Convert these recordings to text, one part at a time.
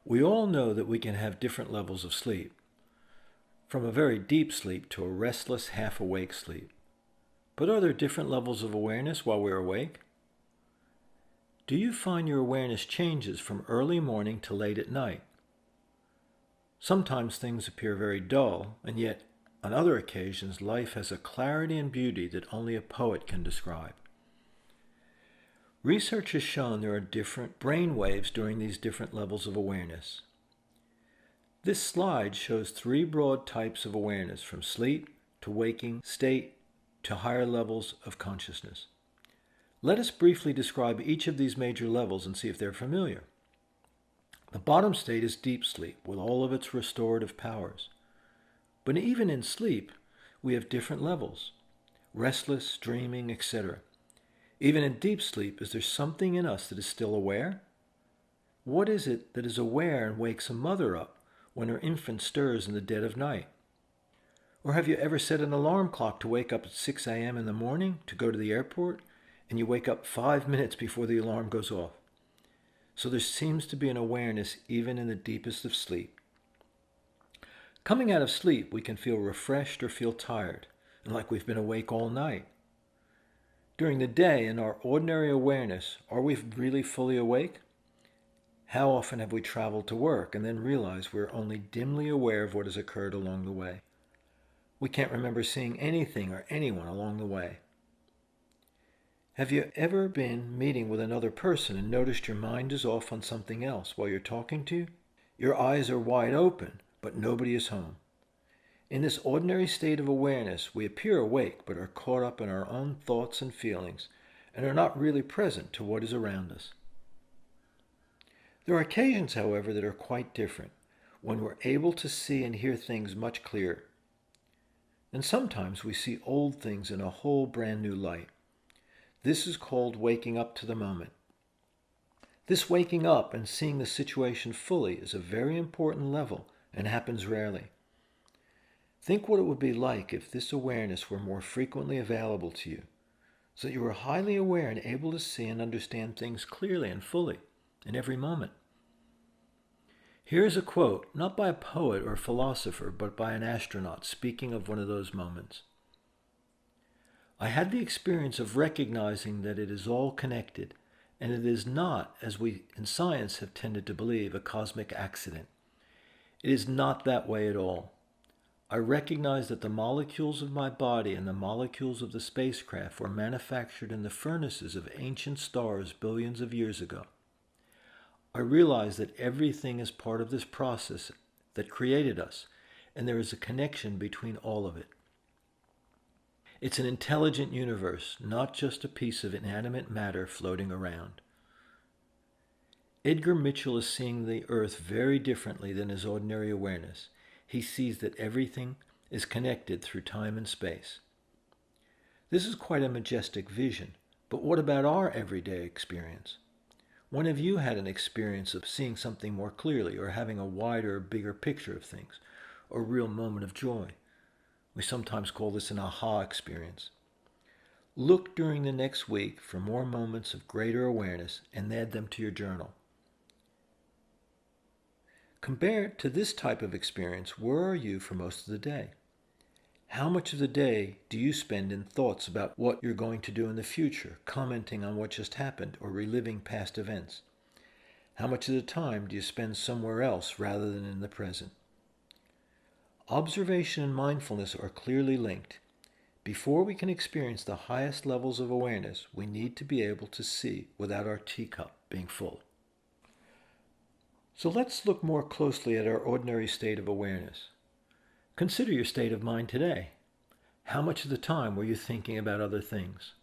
We all know that we can have different levels of sleep, from a very deep sleep to a restless, half-awake sleep. But are there different levels of awareness while we're awake? Do you find your awareness changes from early morning to late at night? Sometimes things appear very dull, and yet on other occasions life has a clarity and beauty that only a poet can describe. Research has shown there are different brain waves during these different levels of awareness. This slide shows three broad types of awareness, from sleep to waking state to higher levels of consciousness. Let us briefly describe each of these major levels and see if they're familiar. The bottom state is deep sleep with all of its restorative powers. But even in sleep, we have different levels: restless, dreaming, etc. Even in deep sleep, is there something in us that is still aware? What is it that is aware and wakes a mother up when her infant stirs in the dead of night? Or have you ever set an alarm clock to wake up at 6 a.m. in the morning to go to the airport, and you wake up 5 minutes before the alarm goes off? So there seems to be an awareness even in the deepest of sleep. Coming out of sleep, we can feel refreshed or feel tired, and like we've been awake all night. During the day, in our ordinary awareness, are we really fully awake? How often have we traveled to work and then realized we're only dimly aware of what has occurred along the way? We can't remember seeing anything or anyone along the way. Have you ever been meeting with another person and noticed your mind is off on something else while you're talking to you? Your eyes are wide open, but nobody is home. In this ordinary state of awareness, we appear awake but are caught up in our own thoughts and feelings and are not really present to what is around us. There are occasions, however, that are quite different, when we're able to see and hear things much clearer. And sometimes we see old things in a whole brand new light. This is called waking up to the moment. This waking up and seeing the situation fully is a very important level and happens rarely. Think what it would be like if this awareness were more frequently available to you, so that you were highly aware and able to see and understand things clearly and fully in every moment. Here is a quote, not by a poet or a philosopher, but by an astronaut speaking of one of those moments. I had the experience of recognizing that it is all connected, and it is not, as we in science have tended to believe, a cosmic accident. It is not that way at all. I recognize that the molecules of my body and the molecules of the spacecraft were manufactured in the furnaces of ancient stars billions of years ago. I realize that everything is part of this process that created us, and there is a connection between all of it. It's an intelligent universe, not just a piece of inanimate matter floating around. Edgar Mitchell is seeing the earth very differently than his ordinary awareness. He sees that everything is connected through time and space. This is quite a majestic vision, but what about our everyday experience? When have you had an experience of seeing something more clearly, or having a wider, bigger picture of things, or a real moment of joy? We sometimes call this an aha experience. Look during the next week for more moments of greater awareness and add them to your journal. Compared to this type of experience, where are you for most of the day? How much of the day do you spend in thoughts about what you're going to do in the future, commenting on what just happened, or reliving past events? How much of the time do you spend somewhere else rather than in the present? Observation and mindfulness are clearly linked. Before we can experience the highest levels of awareness, we need to be able to see without our teacup being full. So let's look more closely at our ordinary state of awareness. Consider your state of mind today. How much of the time were you thinking about other things?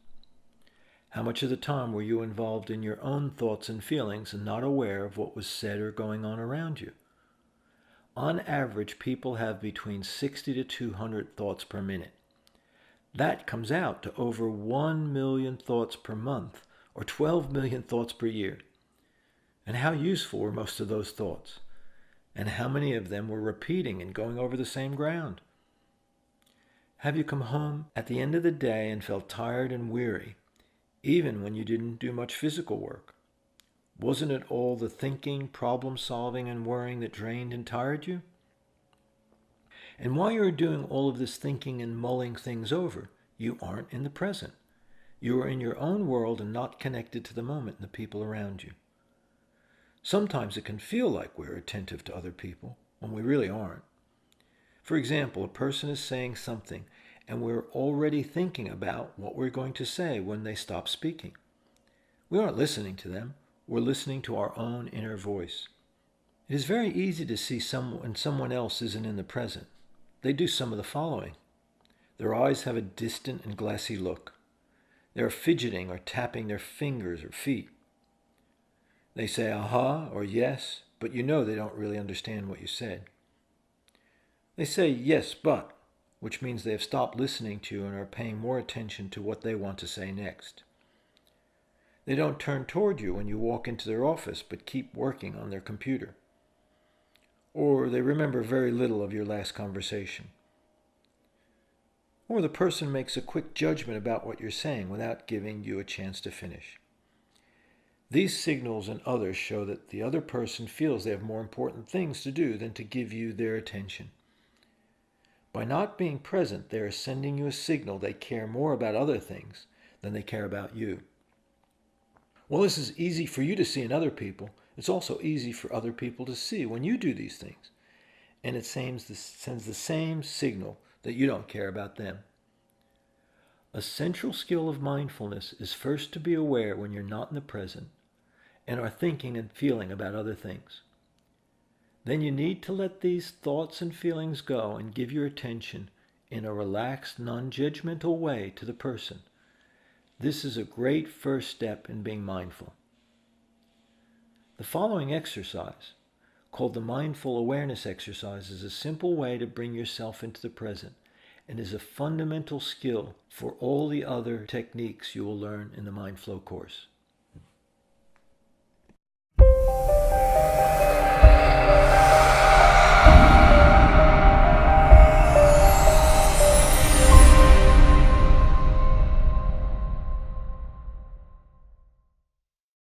How much of the time were you involved in your own thoughts and feelings and not aware of what was said or going on around you? On average, people have between 60 to 200 thoughts per minute. That comes out to over 1 million thoughts per month, or 12 million thoughts per year. And how useful were most of those thoughts? And how many of them were repeating and going over the same ground? Have you come home at the end of the day and felt tired and weary, even when you didn't do much physical work? Wasn't it all the thinking, problem solving, and worrying that drained and tired you? And while you're doing all of this thinking and mulling things over, you aren't in the present. You are in your own world and not connected to the moment and the people around you. Sometimes it can feel like we're attentive to other people when we really aren't. For example, a person is saying something and we're already thinking about what we're going to say when they stop speaking. We aren't listening to them. We're listening to our own inner voice. It is very easy to see when someone else isn't in the present. They do some of the following. Their eyes have a distant and glassy look. They are fidgeting or tapping their fingers or feet. They say aha or yes, but you know they don't really understand what you said. They say yes, but, which means they have stopped listening to you and are paying more attention to what they want to say next. They don't turn toward you when you walk into their office, but keep working on their computer. Or they remember very little of your last conversation. Or the person makes a quick judgment about what you're saying without giving you a chance to finish. These signals and others show that the other person feels they have more important things to do than to give you their attention. By not being present, they are sending you a signal they care more about other things than they care about you. While this is easy for you to see in other people, it's also easy for other people to see when you do these things. And it sends the same signal that you don't care about them. A central skill of mindfulness is first to be aware when you're not in the present and are thinking and feeling about other things. Then you need to let these thoughts and feelings go and give your attention in a relaxed, non-judgmental way to the person. This is a great first step in being mindful. The following exercise, called the Mindful Awareness Exercise, is a simple way to bring yourself into the present and is a fundamental skill for all the other techniques you will learn in the Mind Flow course.